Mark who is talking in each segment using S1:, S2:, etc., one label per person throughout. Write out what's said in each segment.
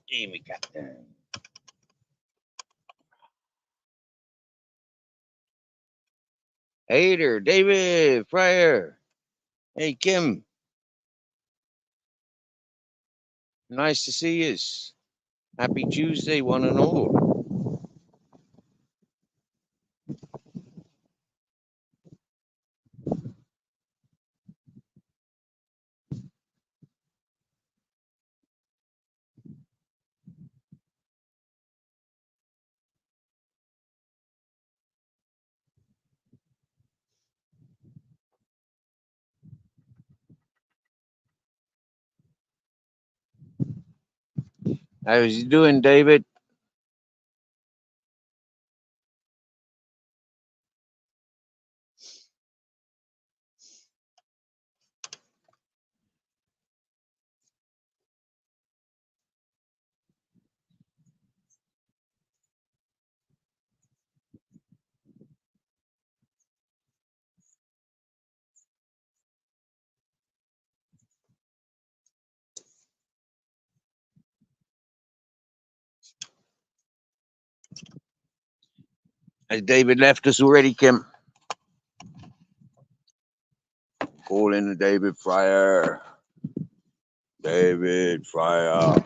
S1: Jamie Captain. Hey there, David Fryer. Hey, Kim. Nice to see you. Happy Tuesday, one and all. How's you doing, David? Has David left us already, Kim? Call in David Fryer. David Fryer.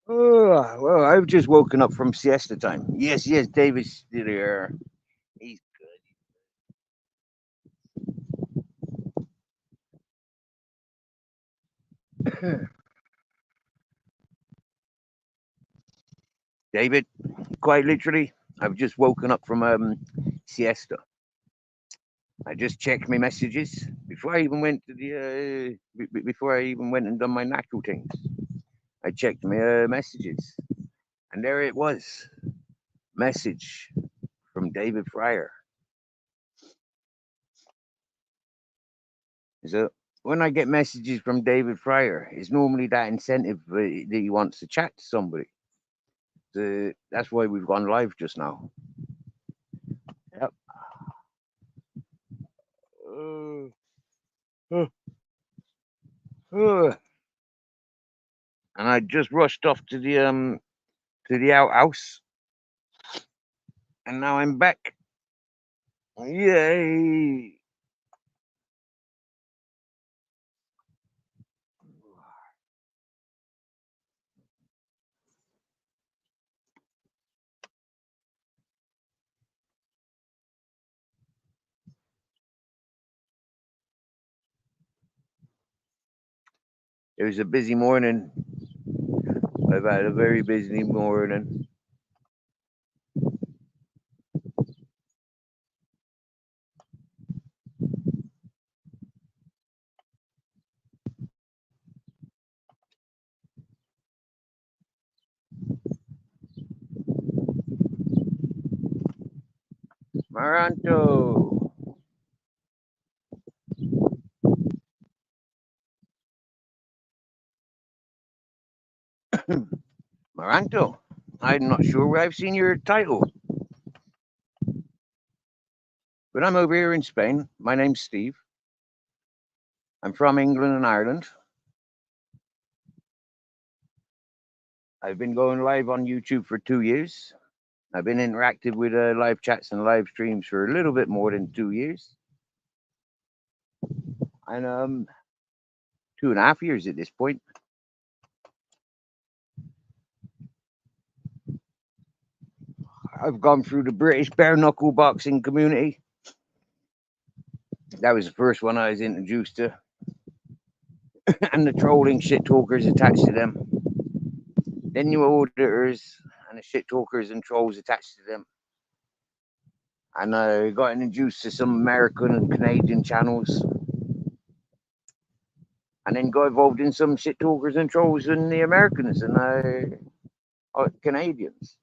S1: Oh, well, I've just woken up from siesta time. Yes, David's still here. He's good. David, quite literally, I've just woken up from siesta. I just checked my messages before I even went to the before I even went and done my natural things. I checked my messages, and there it was, message from David Fryer. So when I get messages from David Fryer, it's normally that incentive that he wants to chat to somebody. That's why we've gone live just now. Yep. Uh, uh, uh. And I just rushed off to the outhouse, and now I'm back. Yay! It was a busy morning. I've had a very busy morning. Maranto. Maranto. I'm not sure where I've seen your title, but I'm over here in Spain. My name's Steve. I'm from England and Ireland. I've been going live on YouTube for 2 years. I've been interactive with live chats and live streams for a little bit more than 2 years. And 2.5 years at this point. I've gone through the British bare knuckle boxing community. That was the first one I was introduced to. And the trolling shit talkers attached to them. Then you auditors and the shit talkers and trolls attached to them. And I got introduced to some American and Canadian channels. And then got involved in some shit talkers and trolls and the Americans and Canadians.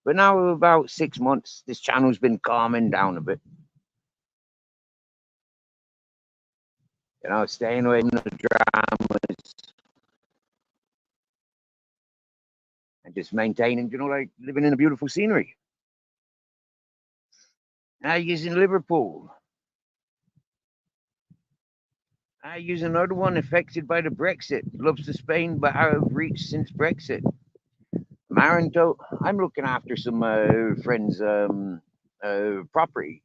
S1: But now, about 6 months, this channel's been calming down a bit. You know, staying away from the dramas. and just maintaining, like living in a beautiful scenery. I use in Liverpool. I use another one affected by the Brexit. Loves to Spain, but out of reach since Brexit. Maranto, I'm looking after some friends' property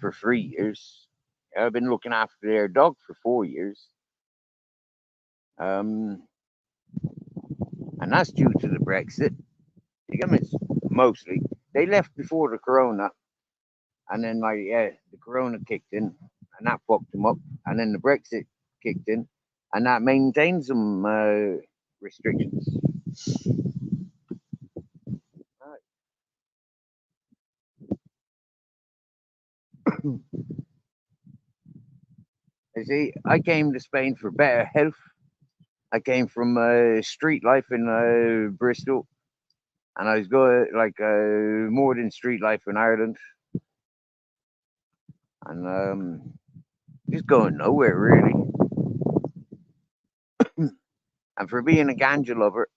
S1: for 3 years. I've been looking after their dog for 4 years. And that's due to the Brexit. You get me? Mostly. They left before the corona, and then the corona kicked in, and that fucked them up. And then the Brexit kicked in, and that maintained some restrictions. You see, I came to Spain for better health. I came from street life in Bristol, and I was going more than street life in Ireland, and just going nowhere really. And for being a ganja lover,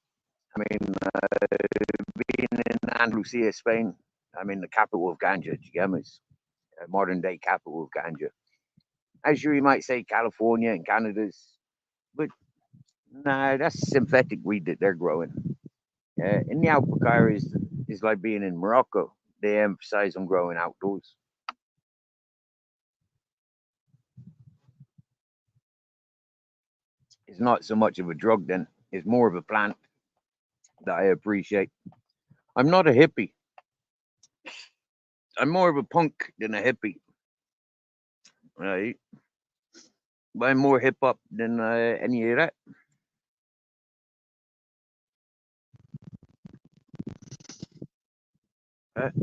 S1: I mean, being in Andalusia, Spain, I mean the capital of ganja, Chigamas, modern day capital of ganja. As you might say, California and Canada's, but nah, that's synthetic weed that they're growing. In the Albuquerque is like being in Morocco. They emphasize on growing outdoors. It's not so much of a drug then. It's more of a plant that I appreciate. I'm not a hippie. I'm more of a punk than a hippie. Right? But I'm more hip hop than any of that.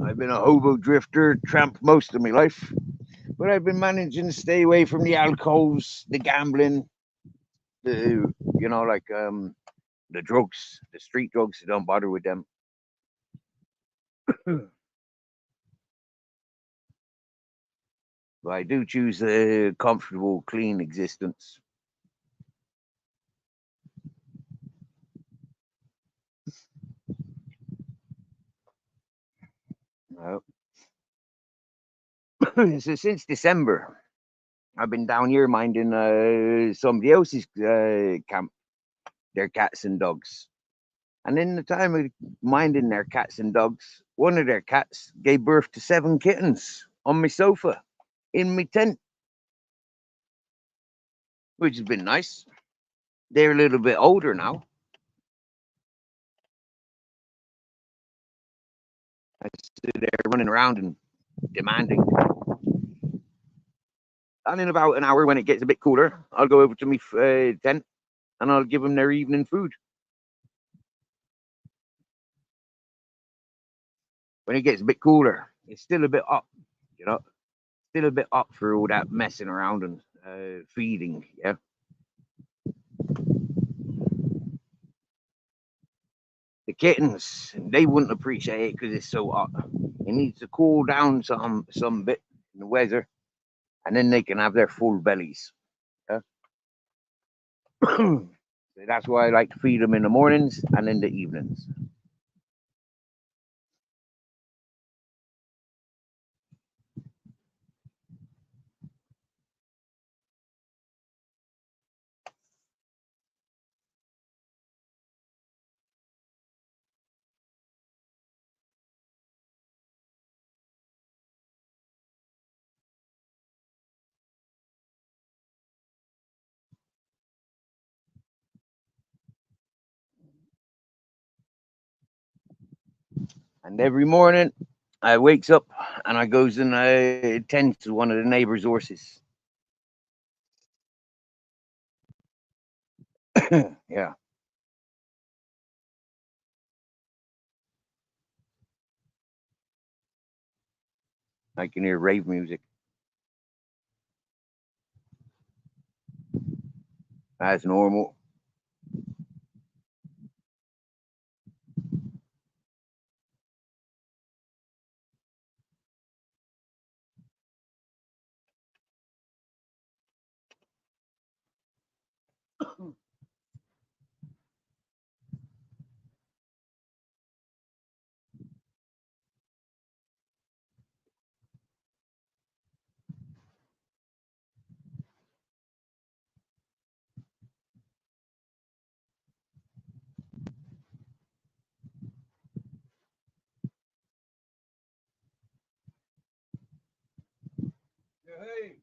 S1: I've been a hobo drifter, tramp most of my life, but I've been managing to stay away from the alcohols, the gambling, the the drugs, the street drugs. I don't bother with them. But I do choose a comfortable, clean existence. Uh, so since December, I've been down here minding somebody else's camp, their cats and dogs. And in the time of minding their cats and dogs, one of their cats gave birth to 7 kittens on my sofa in my tent, which has been nice. They're a little bit older now. So they're running around and demanding. And in about an hour, when it gets a bit cooler, I'll go over to my tent and I'll give them their evening food. When it gets a bit cooler, it's still a bit hot, you know, still a bit hot for all that messing around and feeding. Yeah. The kittens, they wouldn't appreciate it because it's so hot. It needs to cool down some bit in the weather, and then they can have their full bellies. Yeah? So that's why I like to feed them in the mornings and in the evenings. And every morning, I wakes up and I goes and I tend to one of the neighbors' horses. Yeah, I can hear rave music. That's normal.
S2: Hey.